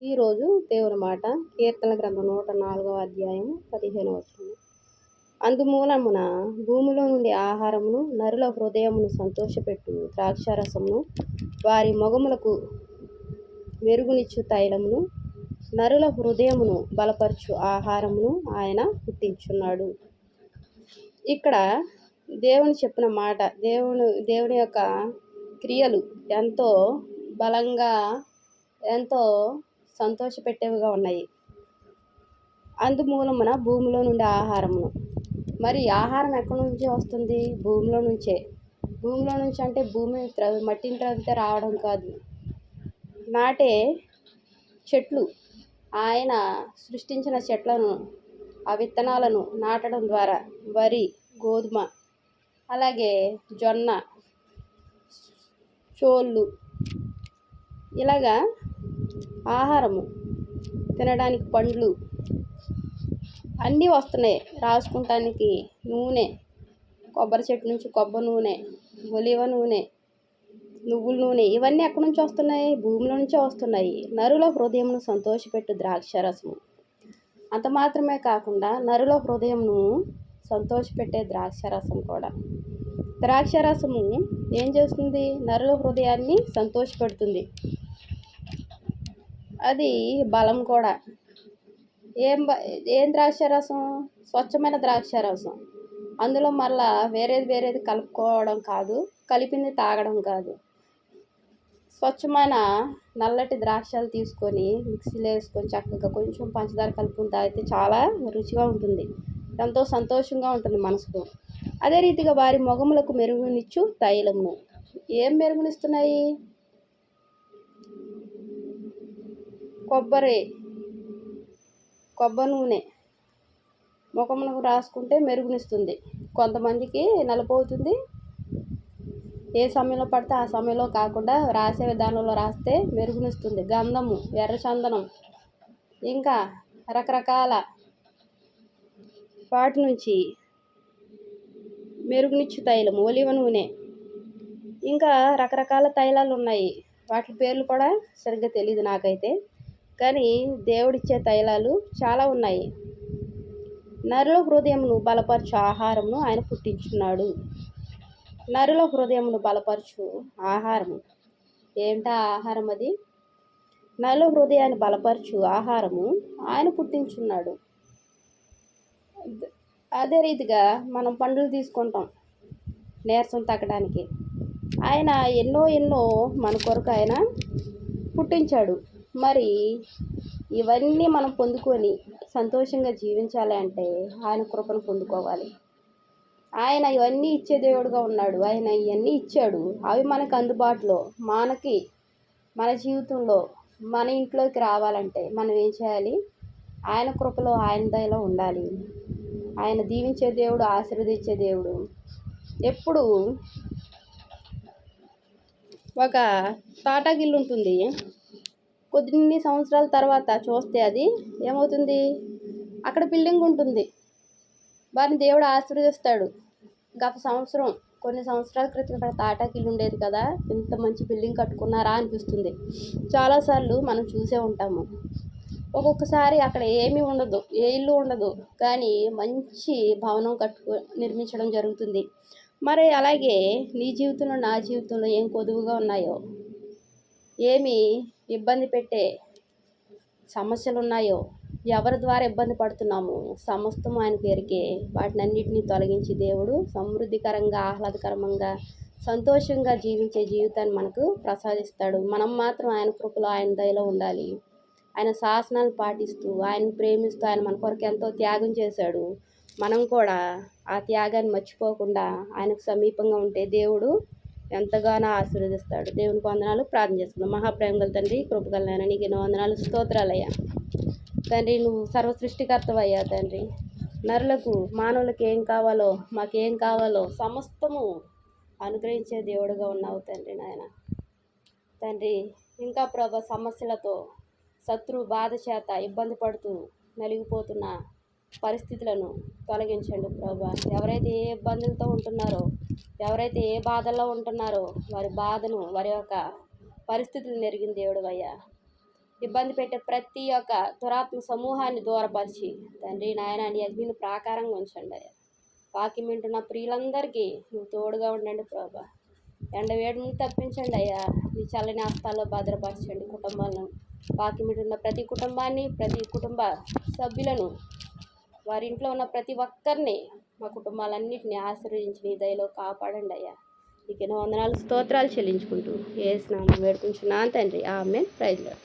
ఈరోజు దేవుని మాట కీర్తన గ్రంథం 104వ అధ్యాయం 15వ వచనం. అందుమూలమున భూమిలో నుండి ఆహారమును, నరుల హృదయమును సంతోషపెట్టు ద్రాక్షారసమును, వారి మొగములకు మెరుగునిచ్చు తైలమును, నరుల హృదయమును బలపరచు ఆహారమును ఆయన పుట్టించున్నాడు. ఇక్కడ దేవుని చెప్పిన మాట, దేవుని యొక్క క్రియలు ఎంతో బలంగా, ఎంతో సంతోషపెట్టేవిగా ఉన్నాయి. అందుమూలమున భూమిలో నుండి ఆహారమును. మరి ఆహారం ఎక్కడి నుంచి వస్తుంది? భూమిలో నుంచే. భూమిలో నుంచి అంటే మట్టిని త్రవ్వితే రావడం కాదు. నాటే చెట్లు, ఆయన సృష్టించిన చెట్లను, ఆ విత్తనాలను నాటడం ద్వారా వరి, గోధుమ, అలాగే జొన్న, చోళ్ళు, ఇలాగా ఆహారము తినడానికి పండ్లు అన్నీ వస్తున్నాయి. రాసుకుంటానికి నూనె, కొబ్బరి చెట్టు నుంచి కొబ్బరి నూనె, ఒలివ నూనె, నువ్వుల నూనె, ఇవన్నీ ఎక్కడి నుంచి వస్తున్నాయి? భూమిలో నుంచే వస్తున్నాయి. నరుల హృదయమును సంతోషపెట్టు ద్రాక్షారసము. అంత మాత్రమే కాకుండా నరుల హృదయమును సంతోషపెట్టే ద్రాక్షారసం కూడా. ద్రాక్షారసము ఏం చేస్తుంది? నరుల హృదయాన్ని సంతోషపెడుతుంది. అది బలం కూడా. ఏం ద్రాక్షారసం? స్వచ్ఛమైన ద్రాక్షారసం. అందులో మళ్ళా వేరేది కలుపుకోవడం కాదు, కలిపింది తాగడం కాదు. స్వచ్ఛమైన నల్లటి ద్రాక్షలు తీసుకొని మిక్సీలో వేసుకొని చక్కగా కొంచెం పంచదార కలుపుకొని తాగితే చాలా రుచిగా ఉంటుంది, ఎంతో సంతోషంగా ఉంటుంది మనసుకు. అదే రీతిగా వారి మొగములకు మెరుగునిచ్చు తైలమును. ఏం మెరుగునిస్తున్నాయి? కొబ్బరి నూనె ముఖమునకు రాసుకుంటే మెరుగునిస్తుంది. కొంతమందికి నలుపవుతుంది. ఏ సమయంలో పడితే ఆ సమయంలో కాకుండా రాసే విధానంలో రాస్తే మెరుగునిస్తుంది. గంధము, ఎర్రచందనం, ఇంకా రకరకాల వాటి నుంచి మెరుగునిచ్చు తైలం, ఒలివ నూనె, ఇంకా రకరకాల తైలాలు ఉన్నాయి. వాటి పేర్లు కూడా సరిగ్గా తెలియదు నాకైతే, కానీ దేవుడిచ్చే తైలాలు చాలా ఉన్నాయి. నరుల హృదయమును బలపరచు ఆహారమును ఆయన పుట్టించున్నాడు. నరుల హృదయమును బలపరచు ఆహారము. ఏంటా ఆహారం? అది నరుల హృదయాన్ని బలపరచు ఆహారము ఆయన పుట్టించున్నాడు. అదే రీతిగా మనం పండ్లు తీసుకుంటాం నీరసం తగ్గడానికి. ఆయన ఎన్నో మన కొరకు ఆయన పుట్టించాడు. మరి ఇవన్నీ మనం పొందుకొని సంతోషంగా జీవించాలి అంటే ఆయన కృపను పొందుకోవాలి. ఆయన ఇవన్నీ ఇచ్చే దేవుడుగా ఉన్నాడు. ఆయన ఇవన్నీ ఇచ్చాడు. అవి మనకు అందుబాటులో, మన జీవితంలో, మన ఇంట్లోకి రావాలంటే మనం ఏం చేయాలి? ఆయన కృపలో, ఆయన దయలో ఉండాలి. ఆయన దీవించే దేవుడు, ఆశీర్వదించే దేవుడు. ఎప్పుడు ఒక తాటాకిల్లు ఉంటుంది, కొన్ని సంవత్సరాల తర్వాత చూస్తే అది ఏమవుతుంది? అక్కడ బిల్డింగ్ ఉంటుంది. వారిని దేవుడు ఆశీర్వదిస్తాడు. గత సంవత్సరం, కొన్ని సంవత్సరాల క్రితం ఇక్కడ తాటాకిల్లు ఉండేది కదా, ఇంత మంచి బిల్డింగ్ కట్టుకున్నారా అనిపిస్తుంది. చాలాసార్లు మనం చూసే ఉంటాము. ఒక్కొక్కసారి అక్కడ ఏమీ ఉండదు, ఏ ఇల్లు ఉండదు, కానీ మంచి భవనం నిర్మించడం జరుగుతుంది. మరి అలాగే నీ జీవితంలో, నా జీవితంలో ఏం కొదువుగా ఉన్నాయో, ఏమి ఇబ్బంది పెట్టే సమస్యలు ఉన్నాయో, ఎవరి ద్వారా ఇబ్బంది పడుతున్నాము, సమస్తం ఆయన పేరుకే. వాటినన్నిటినీ తొలగించి దేవుడు సమృద్ధికరంగా, ఆహ్లాదకరంగా, సంతోషంగా జీవించే జీవితాన్ని మనకు ప్రసాదిస్తాడు. మనం మాత్రం ఆయన కృపలో, ఆయన దయలో ఉండాలి. ఆయన శాసనాలు పాటిస్తూ, ఆయన ప్రేమిస్తూ, ఆయన మన కొరకు ఎంతో త్యాగం చేశాడు. మనం కూడా ఆ త్యాగాన్ని మర్చిపోకుండా ఆయనకు సమీపంగా ఉంటే దేవుడు ఎంతగానో ఆశీర్వదిస్తాడు. దేవునికి వందనాలు. ప్రార్థన చేసుకుందాం. మహాప్రేమ గల తండ్రి, కృపగల నాయన, నీకు ఎన్నో వందనాలు, స్తోత్రాలయ్యా. తండ్రి, నువ్వు సర్వసృష్టికర్తవయ్యా తండ్రి. నరులకు, మానవులకు ఏం కావాలో, మాకేం కావాలో సమస్తము అనుగ్రహించే దేవుడుగా ఉన్నావు తండ్రి నాయన. తండ్రి, ఇంకా ప్రభా సమస్యలతో, శత్రు బాధ చేత ఇబ్బంది పడుతూ నలిగిపోతున్న పరిస్థితులను తొలగించండి ప్రభా. ఎవరైతే ఏ ఇబ్బందులతో ఉంటున్నారో, ఎవరైతే ఏ బాధల్లో ఉంటున్నారో, వారి బాధను, వారి యొక్క పరిస్థితులను ఎరిగిన దేవుడు అయ్యా. ఇబ్బంది పెట్టే ప్రతి ఒక్క దురాత్మ సమూహాన్ని దూరపరిచి తండ్రి నాయన నీ అగ్నిని ప్రాకారంగా ఉంచండి అయ్యా. వాక్యం వింటున్న ప్రియులందరికీ నువ్వు తోడుగా ఉండండి ప్రభా. ఎండవేడిని తప్పించండి అయ్యా. నీ చల్లని హస్తాల్లో భద్రపరచండి కుటుంబాలను. వాక్యం వింటున్న ప్రతి కుటుంబాన్ని, ప్రతి కుటుంబ సభ్యులను, వారి ఇంట్లో ఉన్న ప్రతి ఒక్కరిని, మా కుటుంబాలన్నింటినీ ఆశీర్వదించి నీ దయలో కాపాడండి అయ్యా. నీకు ఎన్నో వందనాలు స్తోత్రాలు చెల్లించుకుంటూ యేసు నామములో వేడుకుంటున్నాను తండ్రి. ఆమేన్. Praise lord.